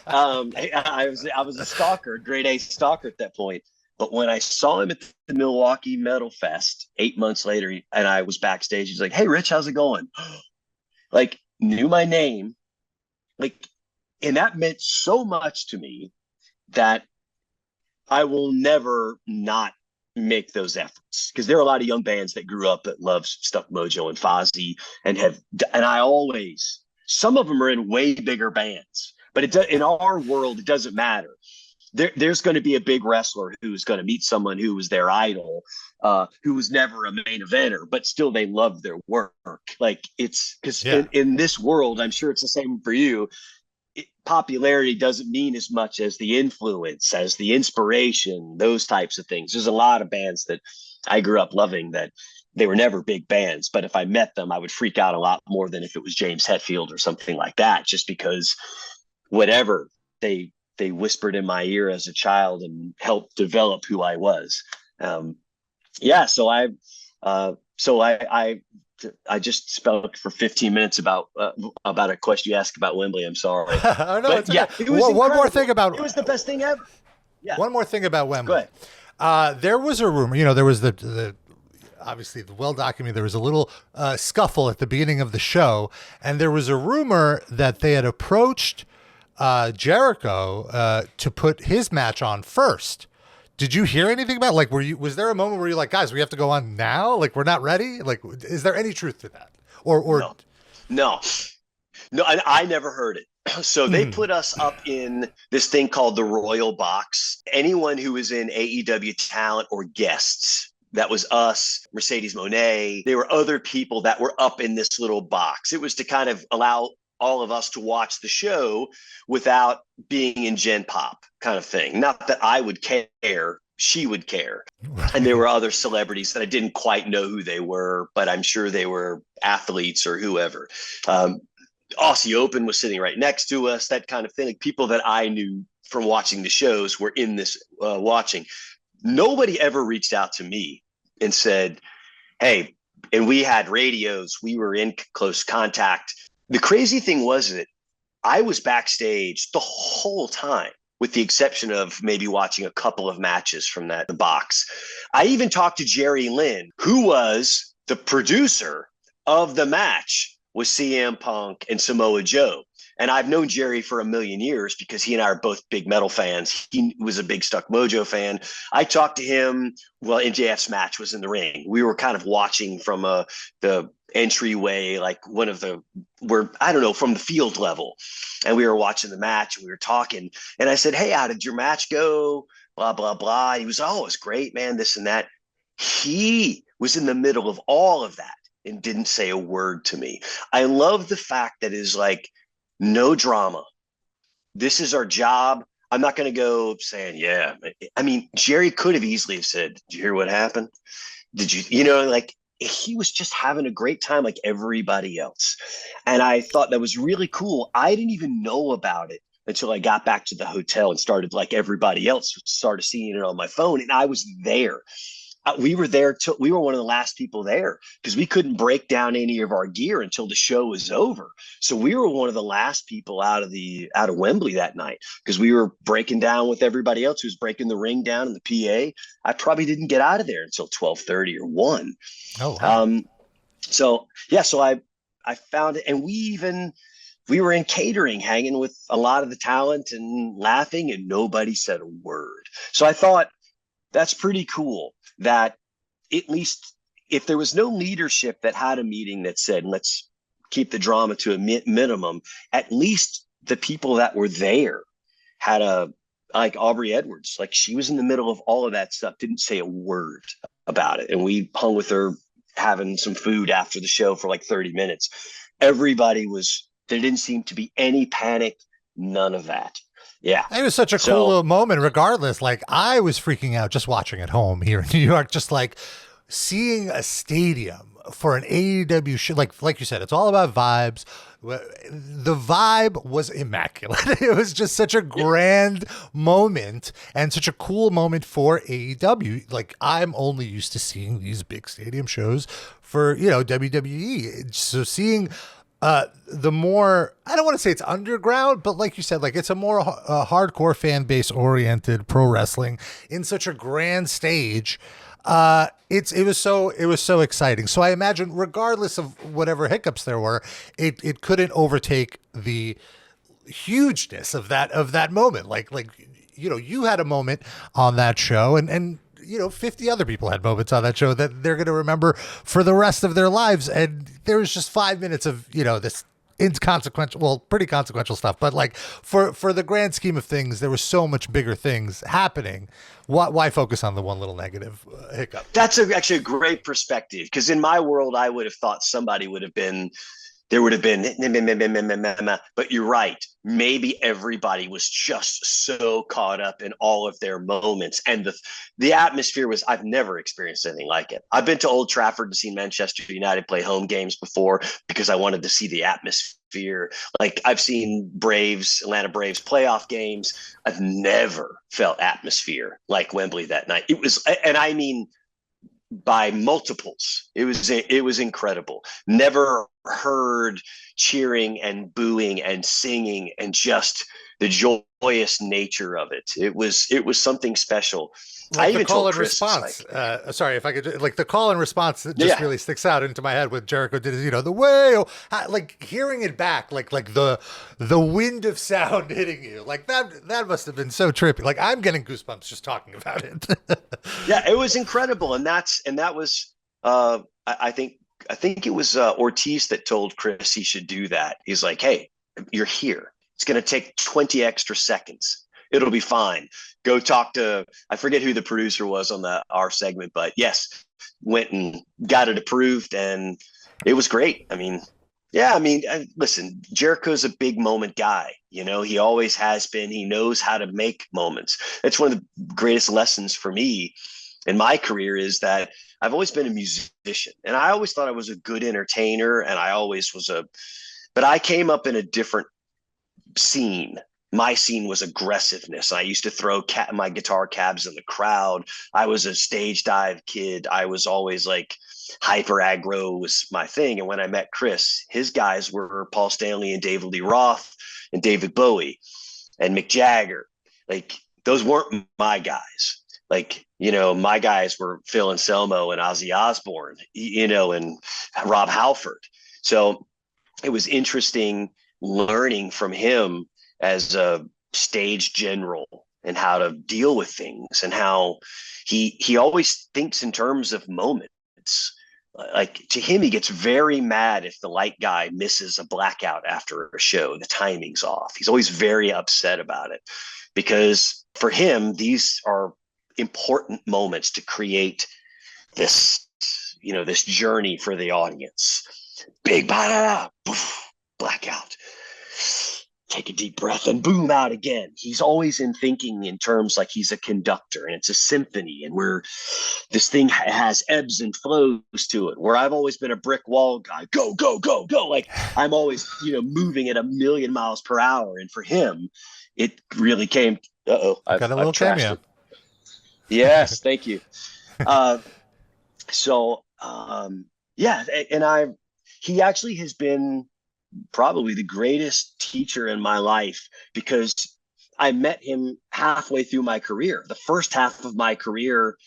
I was a stalker, grade A stalker at that point. But when I saw him at the Milwaukee Metal Fest 8 months later, and I was backstage, he's like, hey, Rich, how's it going? Like, knew my name. Like, and that meant so much to me that I will never not make those efforts, because there are a lot of young bands that grew up that love Stuck Mojo and Fozzy and I always, some of them are in way bigger bands, but in our world, it doesn't matter. There's going to be a big wrestler who's going to meet someone who was their idol, who was never a main eventer, but still they love their work. Like, it's because in this world, I'm sure it's the same for you. Popularity doesn't mean as much as the influence, as the inspiration, those types of things. There's a lot of bands that I grew up loving that they were never big bands, but if I met them, I would freak out a lot more than if it was James Hetfield or something like that, just because whatever they whispered in my ear as a child and helped develop who I was. So I just spoke for 15 minutes about a question you asked about Wembley. I'm sorry. Oh, no, it was one more thing about it was the best thing ever. Yeah. One more thing about Wembley. Go ahead. There was a rumor, there was the obviously well documented, there was a little scuffle at the beginning of the show, and there was a rumor that they had approached Jericho to put his match on first. Did you hear anything about, like, was there a moment where you're like, guys, we have to go on now? Like, we're not ready? Like, is there any truth to that? Or No, I never heard it. So they put us up in this thing called the Royal Box. Anyone who was in AEW talent or guests, that was us, Mercedes Moné. There were other people that were up in this little box. It was to kind of allow all of us to watch the show without being in Gen Pop kind of thing. Not that I would care, she would care. Right. And there were other celebrities that I didn't quite know who they were, but I'm sure they were athletes or whoever. Aussie Open was sitting right next to us, that kind of thing. Like, people that I knew from watching the shows were in this watching. Nobody ever reached out to me and said, hey, and we had radios, we were in close contact. The crazy thing was that I was backstage the whole time, with the exception of maybe watching a couple of matches from the box. I even talked to Jerry Lynn, who was the producer of the match with CM Punk and Samoa Joe. And I've known Jerry for a million years because he and I are both big metal fans. He was a big Stuck Mojo fan. I talked to him while MJF's match was in the ring. We were kind of watching from the entryway, like from the field level. And we were watching the match and we were talking. And I said, hey, how did your match go? Blah, blah, blah. He was, oh, it's great, man, this and that. He was in the middle of all of that and didn't say a word to me. I love the fact that is like, no drama. This is our job. I'm not going to go saying, yeah. I mean, Jerry could have easily have said, did you hear what happened? Did you, he was just having a great time like everybody else. And I thought that was really cool. I didn't even know about it until I got back to the hotel and started, like everybody else, started seeing it on my phone. And I was there. We were there till we were one of the last people there because we couldn't break down any of our gear until the show was over. So we were one of the last people out of Wembley that night because we were breaking down with everybody else who was breaking the ring down in the PA. I probably didn't get out of there until 12:30 or 1. Oh, wow. So I found it, and we were in catering, hanging with a lot of the talent and laughing, and nobody said a word. So I thought that's pretty cool that at least if there was no leadership that had a meeting that said, let's keep the drama to a minimum, at least the people that were there had like Aubrey Edwards, like she was in the middle of all of that stuff, didn't say a word about it. And we hung with her having some food after the show for like 30 minutes. Everybody there didn't seem to be any panic, none of that. Yeah. It was such a cool little moment, regardless. Like, I was freaking out just watching at home here in New York, just like seeing a stadium for an AEW show. Like you said, it's all about vibes. The vibe was immaculate. It was just such a grand moment and such a cool moment for AEW. Like, I'm only used to seeing these big stadium shows for, WWE. So seeing the more, I don't want to say it's underground, but like you said, like it's a more hardcore fan base oriented pro wrestling in such a grand stage. It was so exciting. So I imagine, regardless of whatever hiccups there were, it couldn't overtake the hugeness of that moment. Like you had a moment on that show, and 50 other people had moments on that show that they're going to remember for the rest of their lives. And there was just 5 minutes of, this inconsequential, well, pretty consequential stuff. But like for the grand scheme of things, there was so much bigger things happening. Why focus on the one little negative hiccup? That's actually a great perspective. Because in my world, I would have thought there would have been, but you're right. Maybe everybody was just so caught up in all of their moments. And the atmosphere was, I've never experienced anything like it. I've been to Old Trafford and seen Manchester United play home games before because I wanted to see the atmosphere. Like, I've seen Atlanta Braves playoff games. I've never felt atmosphere like Wembley that night. It was, and I mean, by multiples. It was incredible. Never heard cheering and booing and singing and just the joyous nature of it. It was something special. Like I even the call told and Chris, response. Sorry, if I could, like the call and response that just really sticks out into my head when Jericho did his, the way, like hearing it back, like the wind of sound hitting you, like that must have been so trippy. Like, I'm getting goosebumps just talking about it. Yeah, it was incredible, and that was I think it was Ortiz that told Chris he should do that. He's like, hey, you're here. It's going to take 20 extra seconds. It'll be fine. Go talk to, I forget who the producer was on our segment, but yes, went and got it approved, and it was great. I mean, listen, Jericho's a big moment guy. He always has been. He knows how to make moments. It's one of the greatest lessons for me in my career is that I've always been a musician, and I always thought I was a good entertainer, and I always was but I came up in a different scene. My scene was aggressiveness. I used to throw my guitar cabs in the crowd. I was a stage dive kid. I was always like hyper aggro was my thing. And when I met Chris, his guys were Paul Stanley and David Lee Roth and David Bowie and Mick Jagger. Like, those weren't my guys. Like, my guys were Phil Anselmo and Ozzy Osbourne, and Rob Halford. So it was interesting learning from him as a stage general and how to deal with things, and how he always thinks in terms of moments. Like, to him, he gets very mad if the light guy misses a blackout after a show, the timing's off. He's always very upset about it, because for him, these are important moments to create this, this journey for the audience. Big blackout. take a deep breath and boom, out again. He's always in thinking in terms like he's a conductor and it's a symphony, and this thing has ebbs and flows to it, where I've always been a brick wall guy. Go, go, go, go. Like I'm always, moving at 1,000,000 miles per hour. And for him, it really came. I've got a little cameo. It. Yes. Thank you. He actually has been probably the greatest teacher in my life, because I met him halfway through my career. The first half of my career,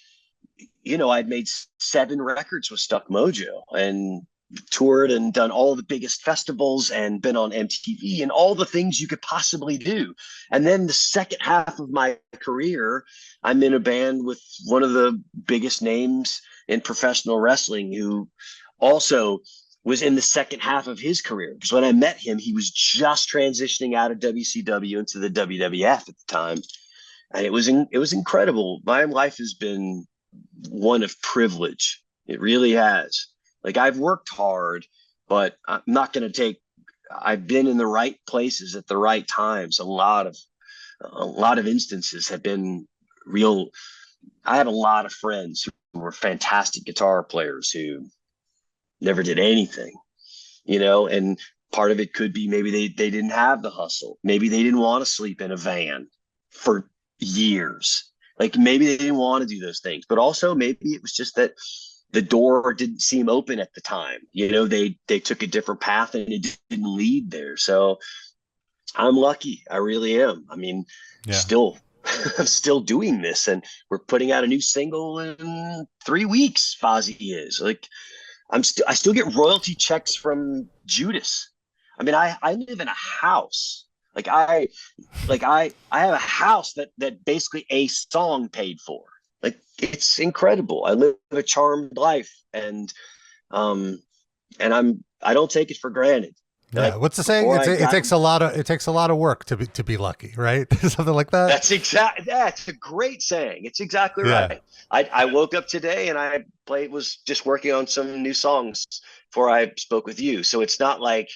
I'd made 7 records with Stuck Mojo and toured and done all the biggest festivals and been on MTV and all the things you could possibly do. And then the second half of my career, I'm in a band with one of the biggest names in professional wrestling, who also was in the second half of his career. Because when I met him, he was just transitioning out of WCW into the WWF at the time. And it was incredible. My life has been one of privilege. It really has. Like, I've worked hard, but I'm not going to I've been in the right places at the right times. A lot of instances have been real. I have a lot of friends who were fantastic guitar players who never did anything, and part of it could be maybe they didn't have the hustle. Maybe they didn't want to sleep in a van for years. Like, maybe they didn't want to do those things, but also maybe it was just that the door didn't seem open at the time. They took a different path and it didn't lead there. So I'm lucky. I really am. I mean, still, I'm still doing this, and we're putting out a new single in 3 weeks. Fozzy is like, I still get royalty checks from Judas. I mean, I live in a house. I have a house that basically a song paid for. Like, it's incredible. I live a charmed life, and I don't take it for granted. Yeah, what's the saying? It takes a lot of work to be lucky, right? Something like that. That's a great saying. It's exactly right. I woke up today and I was just working on some new songs before I spoke with you. So it's not like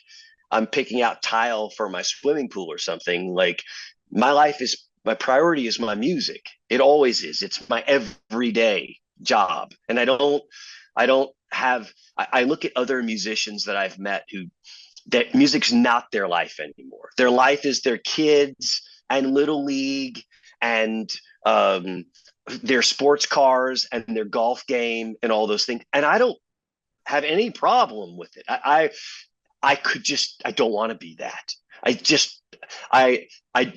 I'm picking out tile for my swimming pool or something. Like, my priority is my music. It always is. It's my everyday job. And I look at other musicians that I've met that music's not their life anymore. Their life is their kids and Little League and their sports cars and their golf game and all those things. And I don't have any problem with it. I don't want to be that.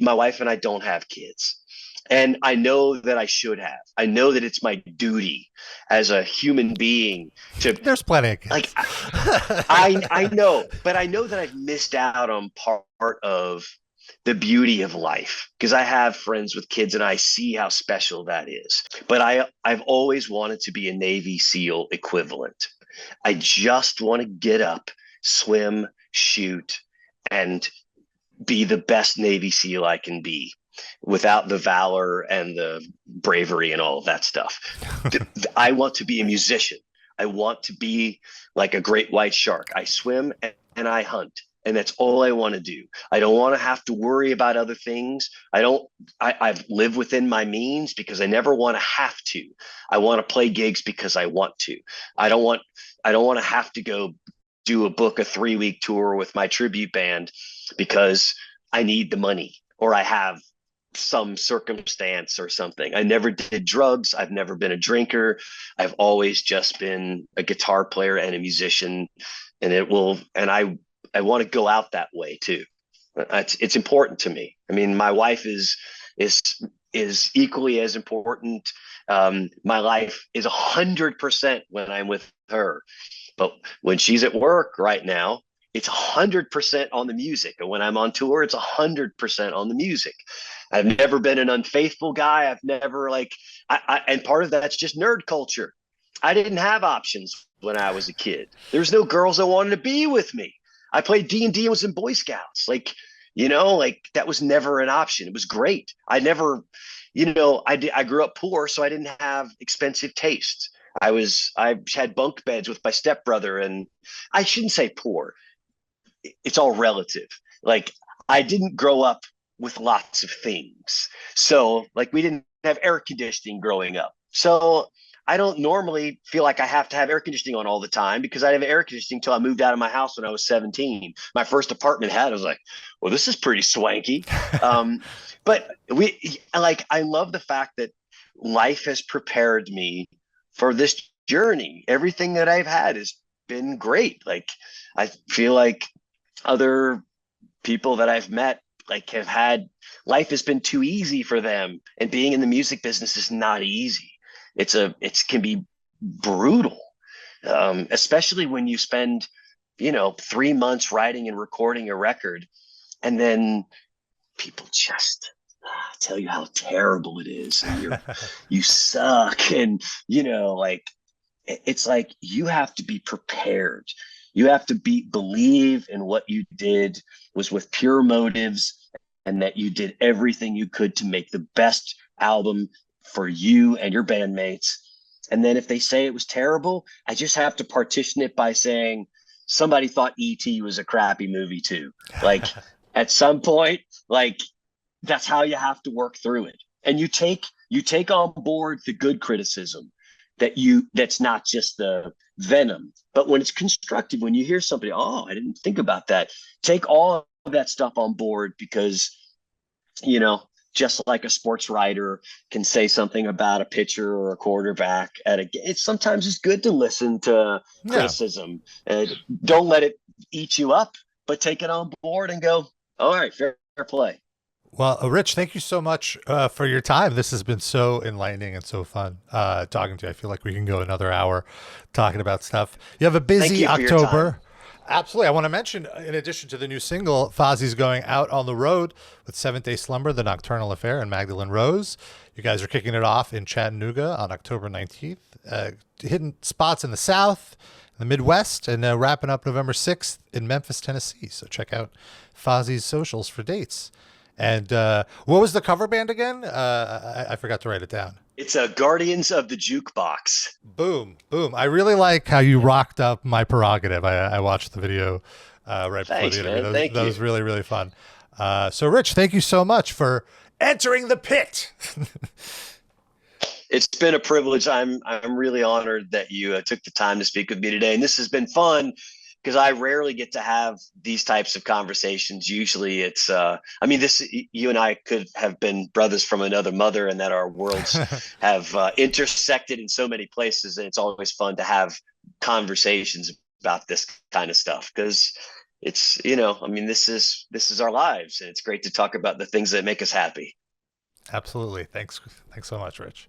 My wife and I don't have kids. And I know that I should have. I know that it's my duty as a human being to. There's plenty of kids. Like, I know, but I know that I've missed out on part of the beauty of life, because I have friends with kids and I see how special that is. But I've always wanted to be a Navy SEAL equivalent. I just want to get up, swim, shoot, and be the best Navy SEAL I can be, without the valor and the bravery and all of that stuff. I want to be a musician. I want to be like a great white shark. I swim and I hunt, and that's all I want to do. I don't want to have to worry about other things. I've lived within my means because I never want to have to. I want to play gigs because I want to. I don't want to have to go do a 3-week tour with my tribute band because I need the money or I have some circumstance or something. I never did drugs. I've never been a drinker. I've always just been a guitar player and a musician, and I want to go out that way too. It's important to me. I mean, my wife is equally as important. My life is 100% when I'm with her, but when she's at work right now, it's 100% on the music. And when I'm on tour, it's 100% on the music. I've never been an unfaithful guy. I've never and part of that's just nerd culture. I didn't have options when I was a kid. There's no girls that wanted to be with me. I played D&D and was in Boy Scouts. That was never an option. It was great. I never, I grew up poor, so I didn't have expensive taste. I had bunk beds with my stepbrother, and I shouldn't say poor. It's all relative. Like, I didn't grow up with lots of things. So like we didn't have air conditioning growing up. So I don't normally feel like I have to have air conditioning on all the time because I didn't have air conditioning until I moved out of my house when I was 17. My first apartment had, I was like, well, this is pretty swanky. But I love the fact that life has prepared me for this journey. Everything that I've had has been great. Like, I feel like other people that I've met like have had life has been too easy for them, and being in the music business is not easy. It can be brutal, especially when you spend 3 months writing and recording a record, and then people just tell you how terrible it is, and you suck, and like it's like you have to be prepared. You have to believe in what you did was with pure motives, and that you did everything you could to make the best album for you and your bandmates. And then if they say it was terrible, I just have to partition it by saying somebody thought E.T. was a crappy movie too. Like at some point, like that's how you have to work through it. And you take on board the good criticism that's not just the venom, but when it's constructive, when you hear somebody, oh, I didn't think about that, take all of that stuff on board, because just like a sports writer can say something about a pitcher or a quarterback it's sometimes it's good to listen to criticism. Don't let it eat you up, but take it on board and go, all right, fair play. Well, Rich, thank you so much for your time. This has been so enlightening and so fun talking to you. I feel like we can go another hour talking about stuff. You have a busy October. Absolutely. I want to mention, in addition to the new single, Fozzy's going out on the road with Seventh Day Slumber, The Nocturnal Affair, and Magdalene Rose. You guys are kicking it off in Chattanooga on October 19th, hitting spots in the South, the Midwest, and wrapping up November 6th in Memphis, Tennessee. So check out Fozzy's socials for dates. And what was the cover band again? I forgot to write it down. It's Guardians of the Jukebox. Boom, boom. I really like how you rocked up My Prerogative. I watched the video right before the interview. That was really, really fun. So, Rich, thank you so much for entering the pit. It's been a privilege. I'm really honored that you took the time to speak with me today. And this has been fun, because I rarely get to have these types of conversations. Usually it's, you and I could have been brothers from another mother, and that our worlds have intersected in so many places. And it's always fun to have conversations about this kind of stuff, because it's, this is our lives, and it's great to talk about the things that make us happy. Absolutely. Thanks so much, Rich.